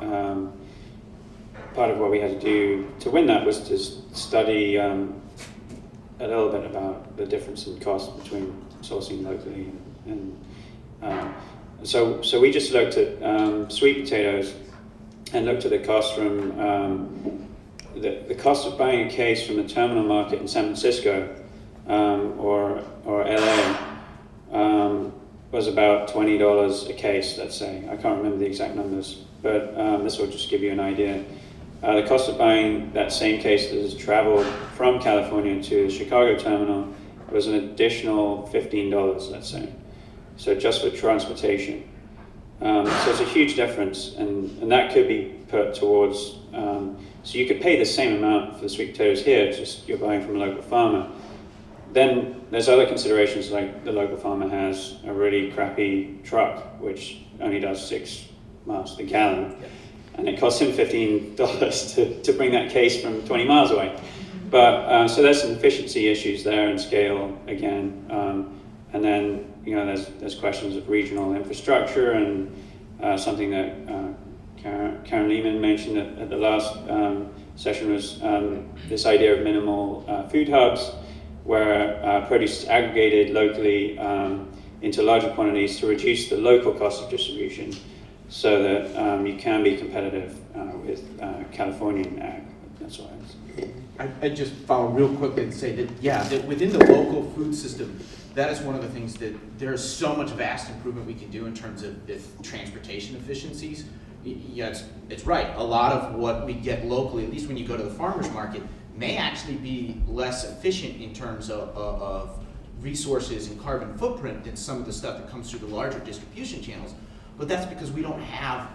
part of what we had to do to win that was to study a little bit about the difference in cost between sourcing locally and so we just looked at sweet potatoes and looked at the cost from the cost of buying a case from the terminal market in San Francisco or LA was about $20 a case, let's say. I can't remember the exact numbers, but this will just give you an idea. The cost of buying that same case that has traveled from California to the Chicago terminal was an additional $15, let's say. So just for transportation. So it's a huge difference, and that could be put towards, so you could pay the same amount for the sweet potatoes here, just you're buying from a local farmer. Then there's other considerations, like the local farmer has a really crappy truck, which only does 6 miles to the gallon, and it costs him $15 to bring that case from 20 miles away. But so there's some efficiency issues there and scale again, and then there's questions of regional infrastructure and something that Karen Lehman mentioned at the last session was this idea of minimal food hubs, where produce is aggregated locally into larger quantities to reduce the local cost of distribution. so that you can be competitive with Californian ag. That's why. I just follow real quickly and say that, yeah, that within the local food system, that is one of the things that there's so much vast improvement we can do in terms of transportation efficiencies. Yeah, it's right. A lot of what we get locally, at least when you go to the farmer's market, may actually be less efficient in terms of resources and carbon footprint than some of the stuff that comes through the larger distribution channels. But that's because we don't have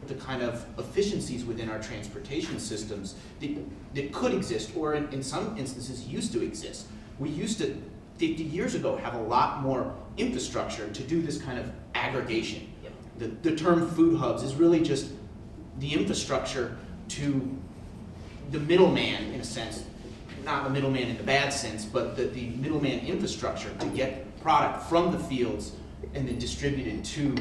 the kind of efficiencies within our transportation systems that could exist, or in some instances used to exist. We used to, 50 years ago, have a lot more infrastructure to do this kind of aggregation. The term food hubs is really just the infrastructure to the middleman, in a sense, not the middleman in the bad sense, but the middleman infrastructure to get product from the fields and then distributed to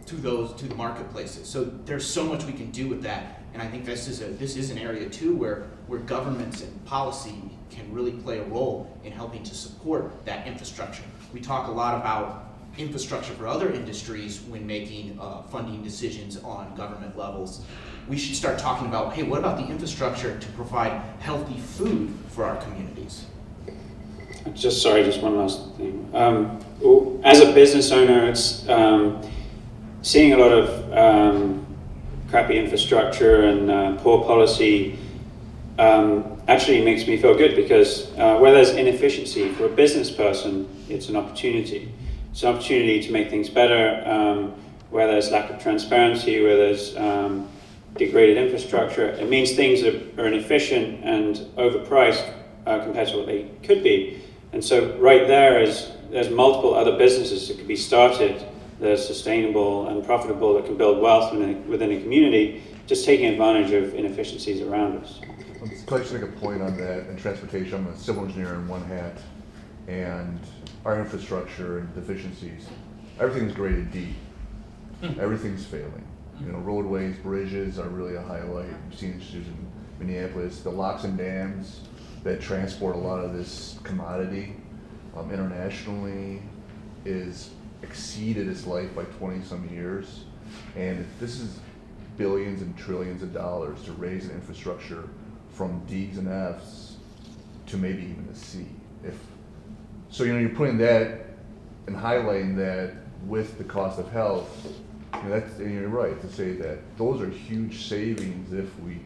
the marketplaces. So there's so much we can do with that, and I think this is an area too where governments and policy can really play a role in helping to support that infrastructure. We talk a lot about infrastructure for other industries when making funding decisions on government levels. We should start talking about, hey, what about the infrastructure to provide healthy food for our communities? Just one last thing. As a business owner, it's seeing a lot of crappy infrastructure and poor policy actually makes me feel good, because where there's inefficiency for a business person, it's an opportunity. It's an opportunity to make things better. Where there's lack of transparency, where there's degraded infrastructure, it means things are inefficient and overpriced compared to what they could be. And so right there's multiple other businesses that could be started that are sustainable and profitable, that can build wealth within a community, just taking advantage of inefficiencies around us. I'd like to make a point on that. In transportation, I'm a civil engineer in one hat, and our infrastructure and deficiencies, everything's graded D. Everything's failing. You know, roadways, bridges are really a highlight. You've seen issues in Minneapolis. The locks and dams that transport a lot of this commodity internationally is exceeded its life by 20 some years. And this is billions and trillions of dollars to raise an infrastructure from D's and F's to maybe even a C. So you're putting that and highlighting that with the cost of health. And you're right to say that those are huge savings if we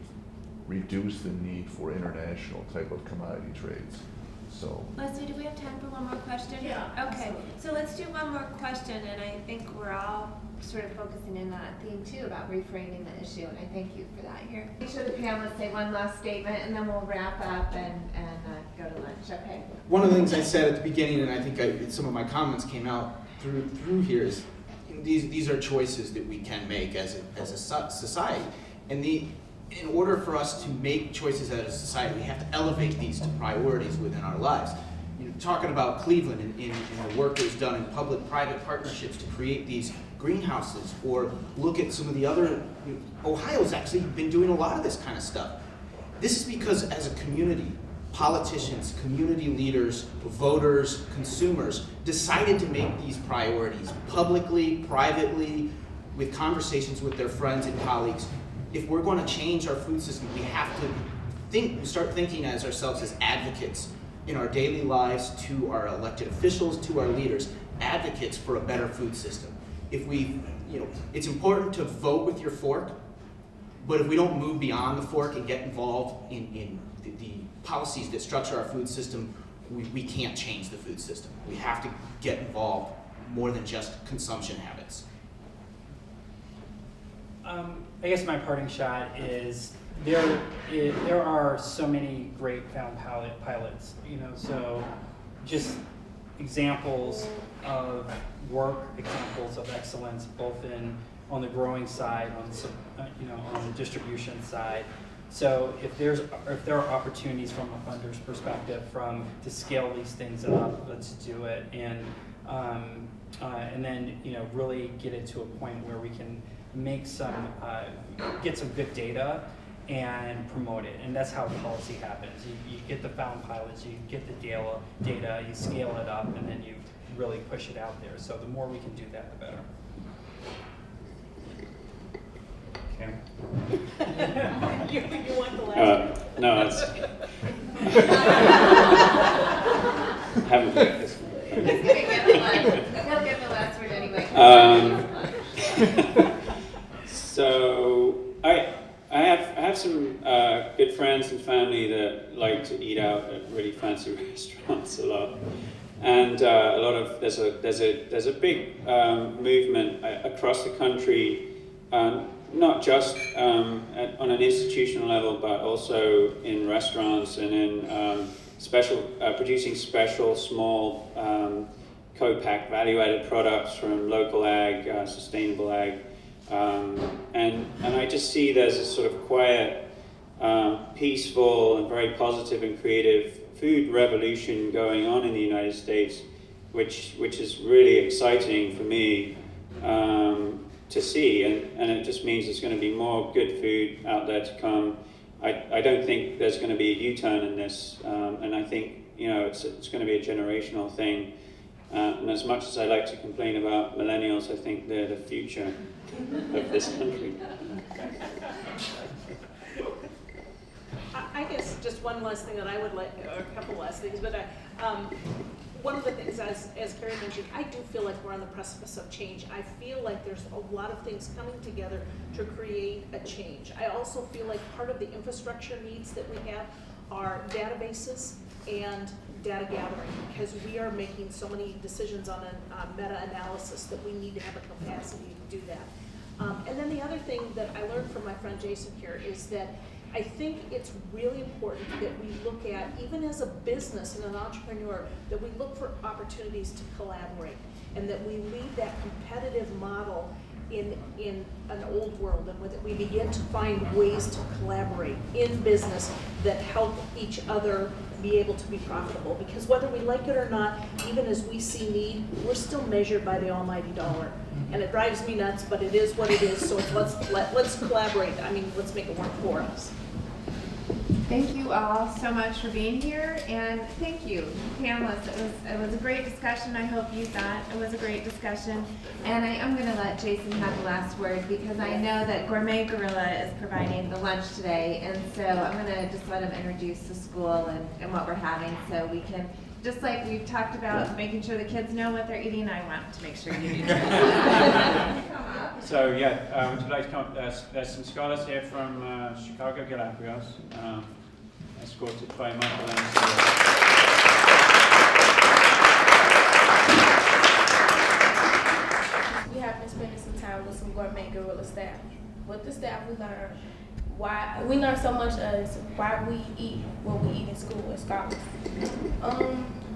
reduce the need for international type of commodity trades. So Leslie, do we have time for one more question? Yeah, Okay, absolutely. so let's do one more question, and I think we're all sort of focusing in on that theme too about reframing the issue, and I thank you for that here. Make sure the panelists say one last statement, and then we'll wrap up and go to lunch, okay? One of the things I said at the beginning, and I think some of my comments came out through here, is these are choices that we can make as a society. And in order for us to make choices as a society, we have to elevate these to priorities within our lives. Talking about Cleveland and the work that's done in public-private partnerships to create these greenhouses, or look at some of the other, Ohio's actually been doing a lot of this kind of stuff. This is because as a community, politicians, community leaders, voters, consumers decided to make these priorities publicly, privately, with conversations with their friends and colleagues. If we're going to change our food system, we have to start thinking as ourselves as advocates in our daily lives, to our elected officials, to our leaders, advocates for a better food system. It's important to vote with your fork, but if we don't move beyond the fork and get involved in the policies that structure our food system, we can't change the food system. We have to get involved more than just consumption habits. I guess my parting shot is there are so many great found pilots, so just examples of work, examples of excellence, both on the growing side, on the distribution side. So if there are opportunities from a funder's perspective to scale these things up, let's do it, and then really get it to a point where we can make get some good data and promote it, and that's how policy happens. You get the found pilots, you get the data, you scale it up, and then you really push it out there. So the more we can do that, the better. Kim? You want the last one? No, it's. Haven't read this one. He's gonna get the last, he'll get the last word anyway. So I have some good friends and family that like to eat out at really fancy restaurants a lot, and a lot of there's a big movement across the country, not just on an institutional level, but also in restaurants and in producing special small co-packed value-added products from local ag, sustainable ag. And I just see there's a sort of quiet, peaceful and very positive and creative food revolution going on in the United States, which is really exciting for me to see, and it just means there's going to be more good food out there to come. I don't think there's going to be a U-turn in this, and I think it's going to be a generational thing. And as much as I like to complain about millennials, I think they're the future of this country. I guess just one last thing that I would like, or a couple last things, but one of the things, as Kerri mentioned, I do feel like we're on the precipice of change. I feel like there's a lot of things coming together to create a change. I also feel like part of the infrastructure needs that we have are databases and data gathering, because we are making so many decisions on a meta-analysis that we need to have a capacity to do that. And then the other thing that I learned from my friend Jason here is that I think it's really important that we look at, even as a business and an entrepreneur, that we look for opportunities to collaborate, and that we leave that competitive model in an old world, and that we begin to find ways to collaborate in business that help each other be able to be profitable. Because whether we like it or not, even as we see need, we're still measured by the almighty dollar. And it drives me nuts, but it is what it is, so let's collaborate. I mean, let's make it work for us. Thank you all so much for being here, and thank you, panelists. It was a great discussion. I hope you thought it was a great discussion. And I am going to let Jason have the last word, because I know that Gourmet Gorilla is providing the lunch today, and so I'm going to just let him introduce the school and what we're having, so we can, just like we've talked about making sure the kids know what they're eating, I want to make sure you do that. So yeah, would you like to come? There's some scholars here from Chicago, Quiroz, escorted by McClimen. We have been spending some time with some Gourmet Gorilla staff. With the staff, we learned so much as why we eat what we eat in school as scholars.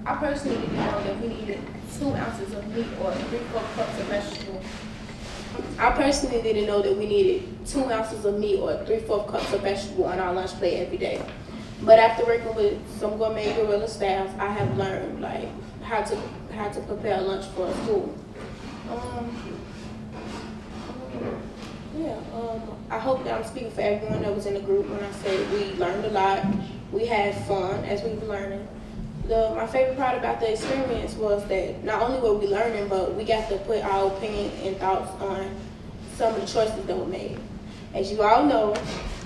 I personally didn't know that we needed 2 ounces of meat or 3/4 cups of vegetables. I personally didn't know that we needed 2 ounces of meat or 3/4 cups of vegetable on our lunch plate every day. But after working with some Gourmet Gorilla staff, I have learned how to prepare lunch for a school. I hope that I'm speaking for everyone that was in the group when I say we learned a lot. We had fun as we were learning. My favorite part about the experience was that not only were we learning, but we got to put our opinion and thoughts on some of the choices that were made. As you all know,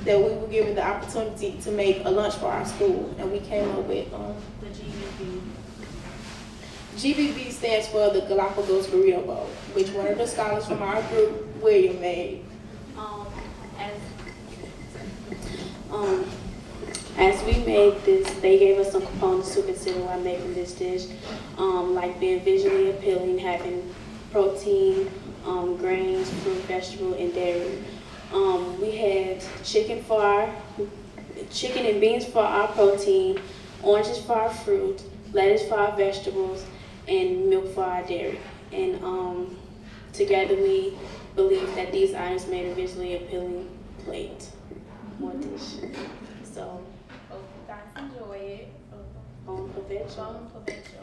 that we were given the opportunity to make a lunch for our school, and we came up with the GBB. GBB stands for the Galapagos Burrito Bowl, which one of the scholars from our group, William, made. As we made this, they gave us some components to consider while making this dish, like being visually appealing, having protein, grains, fruit, vegetable, and dairy. We had chicken and beans for our protein, oranges for our fruit, lettuce for our vegetables, and milk for our dairy. And together we believe that these items made a visually appealing plate or dish. So, hope you guys enjoy it. Bon provecho. Bon provecho.